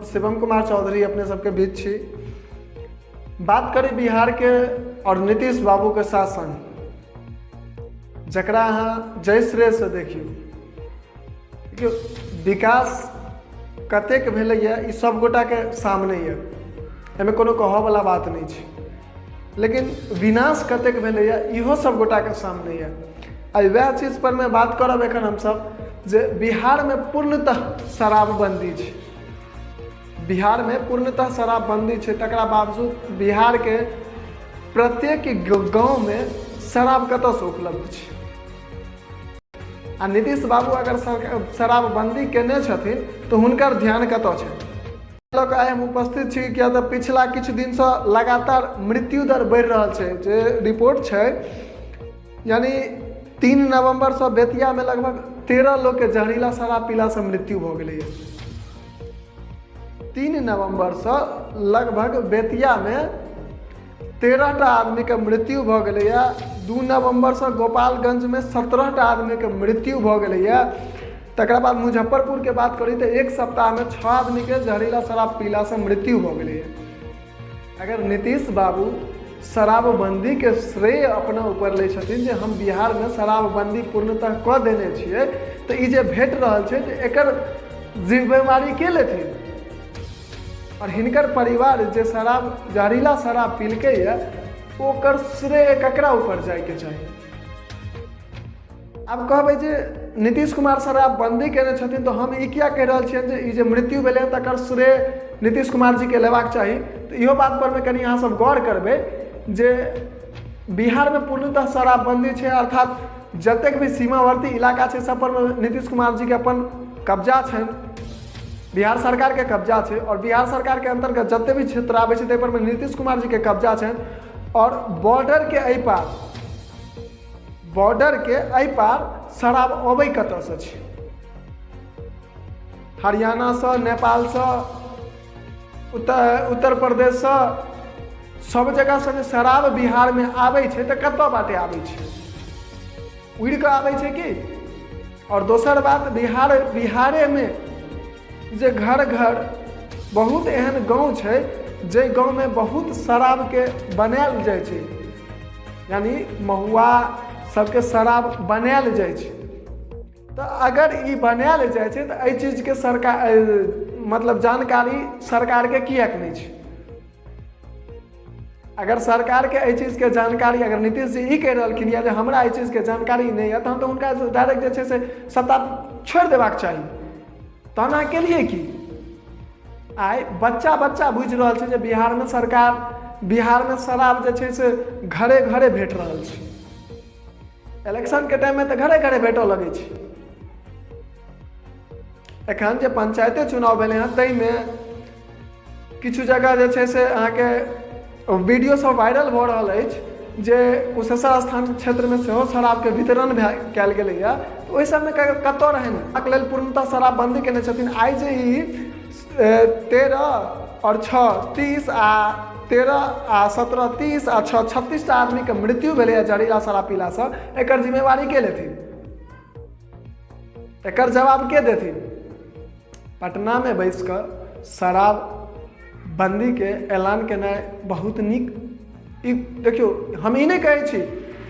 शिवम कुमार चौधरी अपने सबके बीच छी। बात करी बिहार के और नीतीश बाबू के शासन, जकरा अहाँ जय श्रेय से देखियो विकास कतेक भेलैया ई सब गोटा के सामने ये, एमे कोनो कहऽ वाला बात नहीं छै, लेकिन विनाश कतेक भेलैया इहो सब गोटा के सामने ये। आई वह चीज पर मैं बात करब एखन हमसब जे बिहार में पूर्णतः शराबबंदी छै। बिहार में पूर्णतः शराबबंदी छै, तकरा बावजूद बिहार के प्रत्येक गांव में शराब कतऽ से उपलब्ध छै। आ नीतीश बाबू अगर शराबबंदी केने छथिन तो हुनकर ध्यान कतऽ छै। लोग आइ हम उपस्थित छी किया तऽ पिछला किछु दिन से लगातार मृत्यु दर बढ़ि रहल छै। जे रिपोर्ट छै यानी 3 नवंबर से बेतिया में लगभग 13 लोग के जहरीला शराब पीला से मृत्यु भऽ गेलै। 3 नवंबर से लगभग बेतिया में 13टा आदमी के मृत्यु भऽ गेलैया। 2 नवंबर से गोपालगंज में 17टा आदमी के मृत्यु भऽ गेलैया। तकर बाद मुजफ्फरपुर के बात करी तो एक सप्ताह में 6 आदमी के जहरीला शराब पीला से मृत्यु भऽ गेलैया। अगर नीतीश बाबू शराबबंदी के श्रेय अपना ऊपर ले छथिन जे हम बिहार में शराबबंदी पूर्णतः कऽ देने छियै, तो ई जे भेट रहल छै तऽ एकर जिम्मेवारी के लेथिन। और हिनकर परिवार जे जहरीला शराब पीलकै या ओकर श्रेय ककरा ऊपर जायके चाही। आब कहबै जे नीतीश कुमार शराबबंदी केने छथिन तो हम ई किया कहि रहल छियनि जे ई जे मृत्यु भेलै तकर श्रेय नीतीश कुमार जी के लेबाक चाही। तो इहो बात पर में कनि अहाँ सब गौर करबै जे बिहार में पूर्णतः शराबबंदी छै, अर्थात जतेक भी सीमावर्ती इलाका छै सब पर नीतीश कुमार जी के अपन कब्जा छनि, बिहार सरकार के कब्जा छै। और बिहार सरकार के अंतर्गत जते भी क्षेत्र आबै छै ताहि पर में नीतीश कुमार जी के कब्जा छनि। और बॉर्डर के एहि पार शराब अबै कतऽ से छै, हरियाणा से, नेपाल से, उत्तर प्रदेश से, सब जगह से शराब बिहार में आबै छै तऽ कतऽ बाटे आबै छै, उड़ि कऽ आबै छै कि। और दोसर बात बिहारे में जे घर घर बहुत एहन गांव छै जे गांव में बहुत शराब के बनायल जाइ छै, यानी महुआ सबके शराब बनायल जाइ छै। तो अगर ई बनायल जाइ छै तो एहि चीज के सरकार मतलब जानकारी सरकार के किएक नहीं छै। अगर सरकार के एहि चीज के जानकारी अगर नीतीश जी ई कहि रहलखिन या जे हमरा एहि चीज के जानकारी नहीं है तहन तो हुनका डायरेक्ट जे छै से सत्ता छोड़ि देबाक चाही। तहन अहाँ केलिए की। आइ बच्चा बुझि रहल छै जे बिहार में शराब जे छै से घरे घरे भेट रहल छै। इलेक्शन के टाइम में तो घरे घरे भेटऽ लगे छै। एखन जे पंचायते चुनाव भेलै हँ ताहि में किछु जगह जे छै से अहाँके वीडियो सब वायरल भऽ रहल अछि जे कुशेश्वर स्थान क्षेत्र में सेहो शराब के वितरण कयल गेलैया। तो ओहि सबमे कतऽ रहनि एहिके लेल पूर्णतः शराबबंदी केने छथिन। आइ जे ई 13 और 6 30 आ 13 आ 17 30 आ 6 36टा आदमी के मृत्यु भेलैया जहरीला शराब पीला से, एकर जिम्मेवारी के लेथिन, एकर जवाब के देथिन। पटना में बैस कर शराबबंदी के ऐलान केनाइ बहुत नीक। ई देखियो हम ई नहीं कहै छी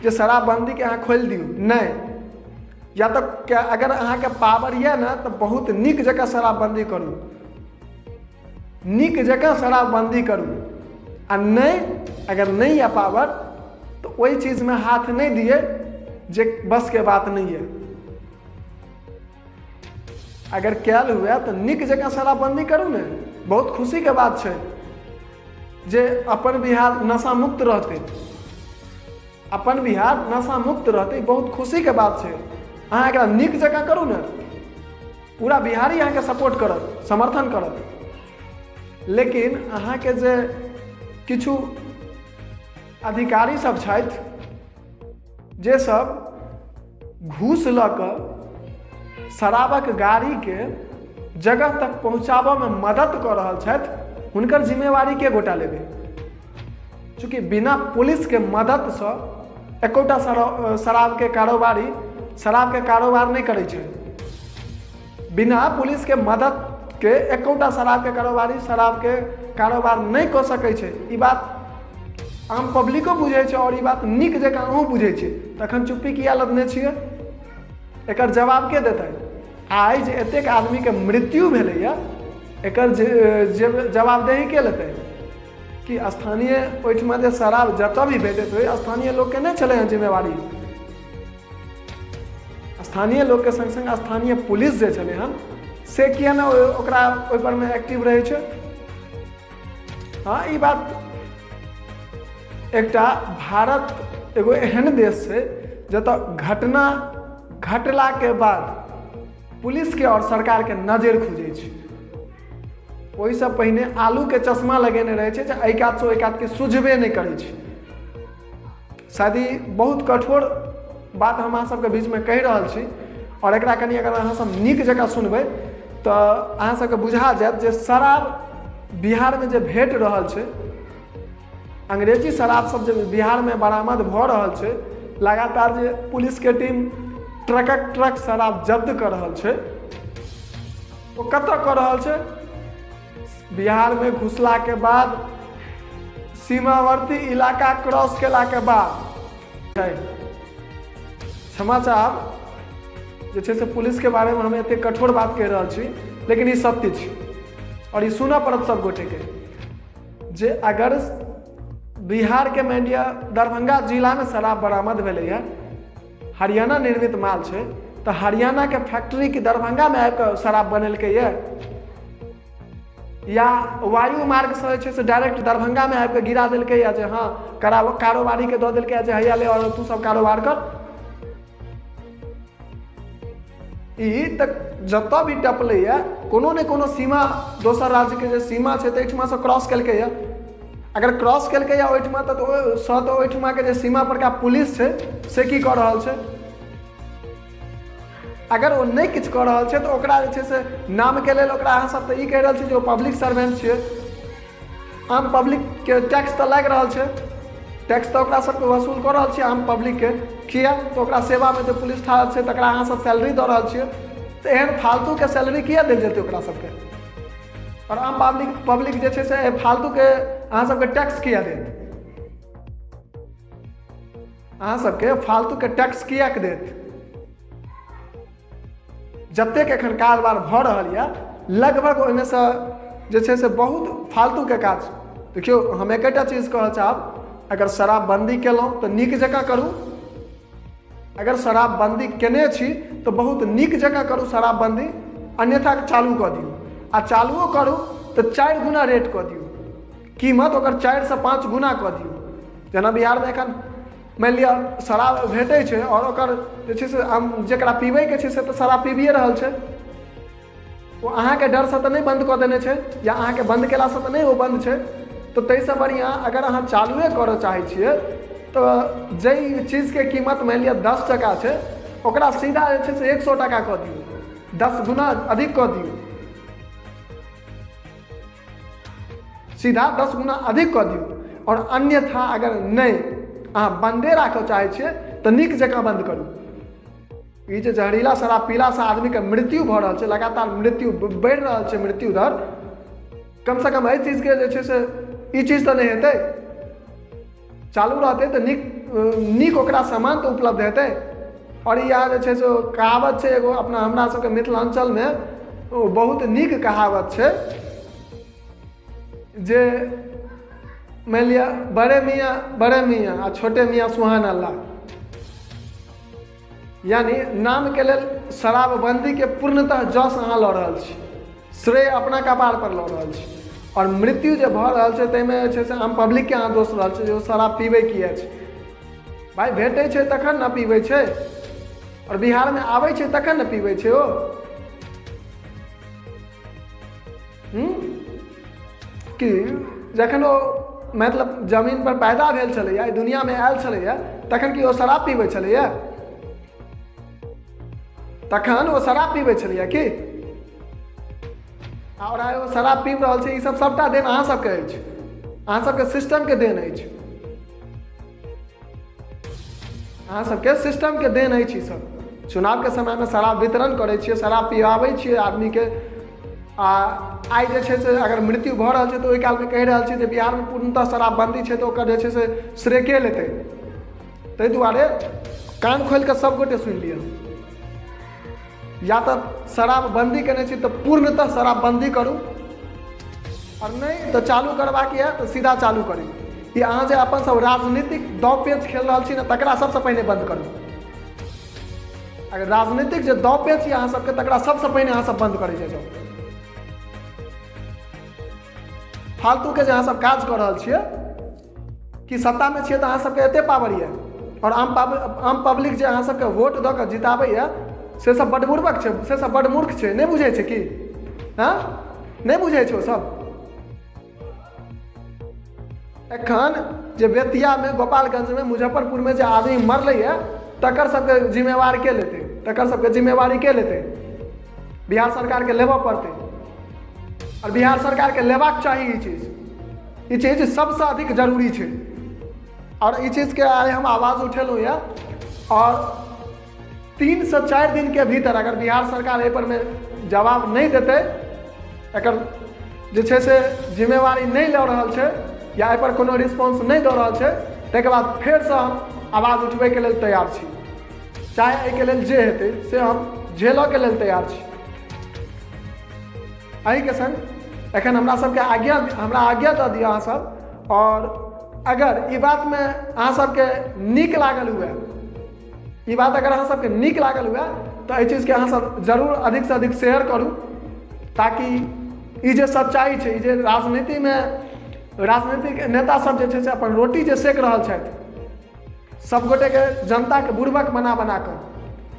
जे शराबबंदी के अहाँ खोलि दियौ, नहीं, या तो क्या अगर अहाँ के पावर यऽ ना तो बहुत नीक जकाँ शराबबंदी करू, नीक जकाँ शराबबंदी करू। आ नहीं अगर नहीं है पावर तो वही चीज में हाथ नहीं दिए जे बस के बात नहीं है। अगर कैल हुआ तो नीक जकाँ शराबबंदी करू ने, बहुत खुशी के बात है जे अपन बिहार नशा मुक्त रहते, अपन बिहार नशा मुक्त रहते, बहुत खुशी के बात है। अहाँ एकरा नीक जकाँ करू ने, पूरा बिहारी अहाँ के सपोर्ट करत, समर्थन करत। लेकिन अहाँ के जे किछु अधिकारी सब छथि जे सब घूस लऽ कऽ शराबक गाड़ी के जगह तक पहुँचाबऽ में मदद कऽ रहल छथि, हुनकर जिम्मेवारी के गोटा लेबै। चूँकि बिना पुलिस के मदद से एकोटा शराब के कारोबार नहीं करै छै। बिना पुलिस के मदद के एकोटा शराब के कारोबारी शराब के कारोबार नहीं कऽ सकै छै। ई बात आम पब्लिको बुझै छै और ई बात नीक जकाँ अहूँ बुझै छै, तखन चुप्पी किया लदने छियै? एकर जवाब के देतै? आइ जे एतेक आदमी के मृत्यु भेलैया एकर जवाबदेही के लेतै? कि स्थानीय ओहिठमा जे शराब जतऽ भी भेटैत होइ स्थानीय लोग के नहीं छलै हँ जिम्मेवारी? स्थानीय लोग के संग संग स्थानीय पुलिस जे छलै हँ से किया ना ओकरा ओहि पर में एक्टिव रहै छै? हाँ, ई बात एकटा भारत एगो एहन देश छै जतऽ घटना घटला के बाद पुलिस के और सरकार के नजर खुजै छै। ओहिसँ पहिने आलू के चश्मा लगेने रहै छै जे एहि कात से ओहि कात के सुझबे नहीं करै छै। शायद ई बहुत कठोर बात हम अहाँ सबके बीच में कहि रहल छी और एकरा कनी अगर अहाँ सब नीक जकाँ सुनबै तऽ अहाँ सबके बुझा जायत जे शराब बिहार में जे भेट रहल छै, अंग्रेजी शराब सब जे बिहार में बरामद भऽ रहल छै, लगातार जे पुलिस के टीम ट्रकक ट्रक शराब जब्त कर रहल छै, वो कतऽ कऽ रहल छै? बिहार में घुसला के बाद सीमावर्ती इलाका क्रॉस केला के बाद क्षमा चाहब जे छै से पुलिस के बारे में हम एते कठोर बात कहि रहल छी, लेकिन ई सत्य छै और ई सुनऽ पड़त सब गोटे के जे अगर बिहार के मानि लिअ दरभंगा जिला में शराब बरामद भेलैया, हरियाणा निर्मित माल छै, तो हरियाणा के फैक्ट्री की दरभंगा में आबि कऽ शराब बनेलकै या वायु मार्ग से डायरेक्ट दरभंगा में आबि कऽ गिरा देलकै या जे हाँ कारोबारी के दऽ देलकै जे हैया ले और तू सब कारोबार कर? ई तक जतऽ भी टपलैया कोनो ने कोनो सीमा दोसर राज्य के जे सीमा छै ताहिठमा से क्रॉस केलकै या। अगर क्रॉस केलकै या ओहिठमा तऽ ओहिठमा के जे सीमा पर का पुलिस छै से की कऽ रहल छै? अगर वो नहीं किछु कऽ रहल छै तऽ ओकरा जे छै से नाम के लेल ओकरा अहाँ सब तऽ ई कहि रहल छी जे ओ पब्लिक सर्वेंट छियै, आम पब्लिक के टैक्स तऽ लागि रहल छै, टैक्स तऽ ओकरा सबके वसूल कऽ रहल छियै आम पब्लिक के, किया तऽ ओकरा सेवा में जे पुलिस ठाढ़ छै तकरा अहाँ सब सैलरी दऽ रहल छियै, तऽ एहन फालतू के सैलरी किया देल जेतै ओकरा सबके? और आम पब्लिक जे छै से फालतू के अहाँ सबके टैक्स किया देत? अहाँ सबके फालतू के टैक्स किया के देत? जतेक एखन कारोबार भऽ रहल यऽ लगभग ओहिमे से जे छै से बहुत फालतू के काज। देखियौ हम एकटा चीज कहऽ चाहब, अगर शराबबंदी केलहुँ तऽ नीक जकाँ करू, अगर शराबबंदी केने छी तऽ बहुत नीक जकाँ करू शराबबंदी, अन्यथा चालू कऽ दियौ, आ चालुओ करू तऽ 4 गुना रेट कऽ दियौ, कीमत ओकर 4 से 5 गुना कऽ दियौ। जेना बिहार में एखन मानि लिअ शराब भेटै छै और ओकर जे छै से जकरा पीबैके छै से तऽ शराब पीबिए रहल छै, ओ अहाँके डरसँ तऽ नहीं बंद कऽ देने छै या अहाँके बंद केलासँ तऽ नहीं ओ बंद छै, तो ताहिसँ बढ़िआँ अगर अहाँ चालुए करऽ चाहै छियै तऽ जाहि चीजके कीमत मानि लिअ 10 टका छै ओकरा सीधा जे छै से 100 टका कऽ दियौ, 10 गुना अधिक कऽ दियौ, सीधा 10 गुना अधिक कऽ दियौ। और अन्यथा अगर नहीं अहाँ बंदे राखऽ चाहै छियै तऽ नीक जकाँ बंद करू। ई जे जहरीला शराब पीलासँ आदमीके मृत्यु भऽ रहल छै, लगातार मृत्यु बढ़ि रहल छै, मृत्यु दर, कम से कम एहि चीजके जे छै से ई चीज तऽ नहीं हेतै, चालू रहतै तऽ नीक ओकरा सामान तऽ उपलब्ध हेतै। और यह जे छै से कहावत छै एगो अपना हमरा सबके मिथिलांचल में बहुत नीक कहावत छै जे मानि लिअ बड़े मियाँ आ छोटे मियाँ सुहान अल्लाह, यानी नाम के लेल शराबबंदी के पूर्णतः जस अहाँ लऽ रहल छी, श्रेय अपना कपार पर लऽ रहल छी, और मृत्यु जे भऽ रहल छै ताहिमे जे छै से आम पब्लिक के अहाँ दोष रहल छै जे ओ शराब पीबै किया छै। भाई भेटै छै तखन न पीबै छै, और बिहार में आबै छै तखन न पीबै छै ओ। कि जखन ओ मतलब जमीन पर पैदा भेल छलैया, दुनिया में आयल छलैया, तखन कि ओ शराब पीबै छलैया? तखन ओ शराब पीबै छलैया कि? और आइ ओ शराब पीब रहल छै, ई सब सबटा देन अहाँ सबके अछि, अहाँ सबके सिस्टम के देन अछि, अहाँ सबके सिस्टम के देन अछि। ई सब चुनाव के समय में शराब वितरण करै छियै, शराब पियाबै छियै आदमी के, आइ जे छै से अगर मृत्यु भऽ रहल छै तऽ ओहि कालमे कहि रहल छी जे बिहारमे पूर्णतः शराबबंदी छै तऽ ओकर जे छै से श्रेय के लेतै। ताहि दुआरे कान खोलि कऽ सभगोटे सुनि लिअ, या तऽ शराबबंदी केने छी तऽ पूर्णतः शराबबंदी करू, और नहीं तो चालू करबाक यऽ तऽ सीधा चालू करी। कि अहाँ जे अपन सब राजनीतिक दाव पेच खेल रहल छी ने तकरा सबसँ पहिने बंद करू। अगर राजनीतिक जे दाव पेच यऽ अहाँ सबके तकरा सबसँ पहिने अहाँ सब बंद करै जाउ। फालतूके जे अहाँ सब काज कऽ रहल छियै कि सत्तामे छियै तऽ अहाँ सबके एते पावर यऽ, और आम पब्लिक जे अहाँ सबके वोट दऽ कऽ जिताबैए से सब बड बुड़बक छै, से सब बड मूर्ख छै, नहि बुझै छै कि हाँ नहीं बुझे छो सब। एखन जे बेतिया में, गोपालगंज में, मुजफ्फरपुर में जे आदमी मरलै तकर सबके जिम्मेवार के लेते, तकर सबके जिम्मेवारी के लेते? बिहार सरकार के लेबऽ पड़तै, और बिहार सरकार के लेबाक चाही। ई चीज सबसे अधिक जरूरी है, और ई चीज के आइ हम आवाज उठेलहुँ यऽ, और 3 से 4 दिन के भीतर अगर बिहार सरकार एहि पर में जवाब नहीं देते, एकर जे छै से जिम्मेवारी नहीं लऽ रहल छै, या एहि पर कोनो रिस्पॉन्स नहीं दऽ रहल छै, ताहिके बाद फेर से हम आवाज उठबै के लेल तैयार छी। चाहे एहि के लेल जे हेतै से हम झेलऽ के लेल तैयार छी। एहि के संग एखन हमरा सबके आज्ञा दऽ दिअ अहाँ सब, और अगर ई बात में अहाँ सबके नीक लागल हुए, ई बात अगर अहाँ सबके नीक लागल हुए तऽ एहि चीज के अहाँ सब जरूर अधिक से अधिक शेयर करू, ताकि ई जे सच्चाई छै, ई जे राजनीति में राजनीतिक नेता सब जे छै से अपन रोटी जे सेक रहल छथि, सब गोटे के जनता के बुड़बक बना कऽ,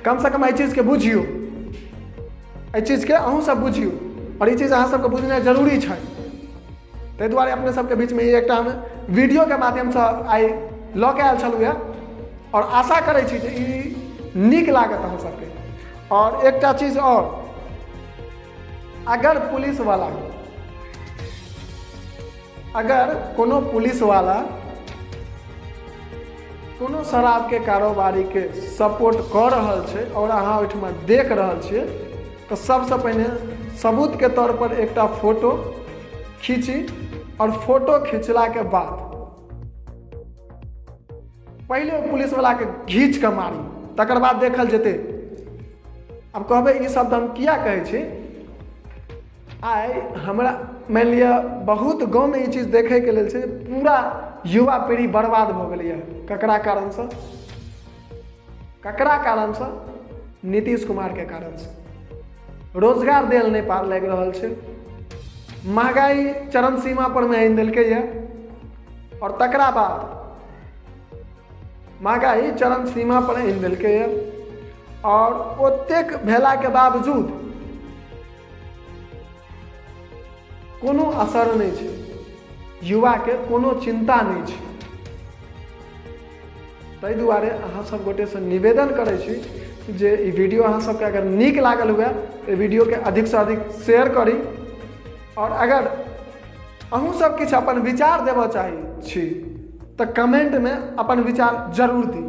कम से कम एहि चीज के बुझियो, एहि चीज के अहूँ सब बुझियो, और ई चीज अहाँ सबके बुझनाइ जरूरी छै। ताहि दुआरे अपने सबके बीच में एकटा हम वीडियो के माध्यम से आइ लऽ के आयल छलहुँ यऽ, और आशा करै छी जे ई नीक लागत अहाँ सबके। और एकटा चीज और, अगर कोनो पुलिस वाला कोनो शराब के कारोबारी के सपोर्ट कऽ रहल छै और अहाँ ओहिठमा देख रहल छियै, तो सबसे पहिने सबूत के तौर पर एकटा फोटो खींची, और फोटो खींचला के बाद पहले पुलिस वाला के घींच के मारी, तकर बाद देखल जेतै। अब कहबै ई शब्द हम किया कहै छी, आइ हमरा मान लिअ बहुत गाँव में ई चीज देखे के लेल छै, पूरा युवा पीढ़ी बर्बाद भऽ गेलै है। ककरा कारण से? नीतीश कुमार के कारण से। रोजगार देल नहीं पार लग रहल छै, महंगाई चरम सीमा पर में आनि देलकै है, और तकरा बाद महंगाई चरम सीमा पर आनि देलकै है, और ओतेक भेला के बावजूद कोनो असर नहीं छै, युवा के कोनो चिंता नहीं छै। ताहि दुआरे अहाँ सब गोटे से निवेदन करै छी जे ई वीडियो अहाँ सबके अगर नीक लागल हुए तो वीडियो के अधिक से अधिक शेयर करी, और अगर अहूँ सब किछु अपन विचार देबऽ चाही छी तऽ कमेंट में अपन विचार जरूर दी।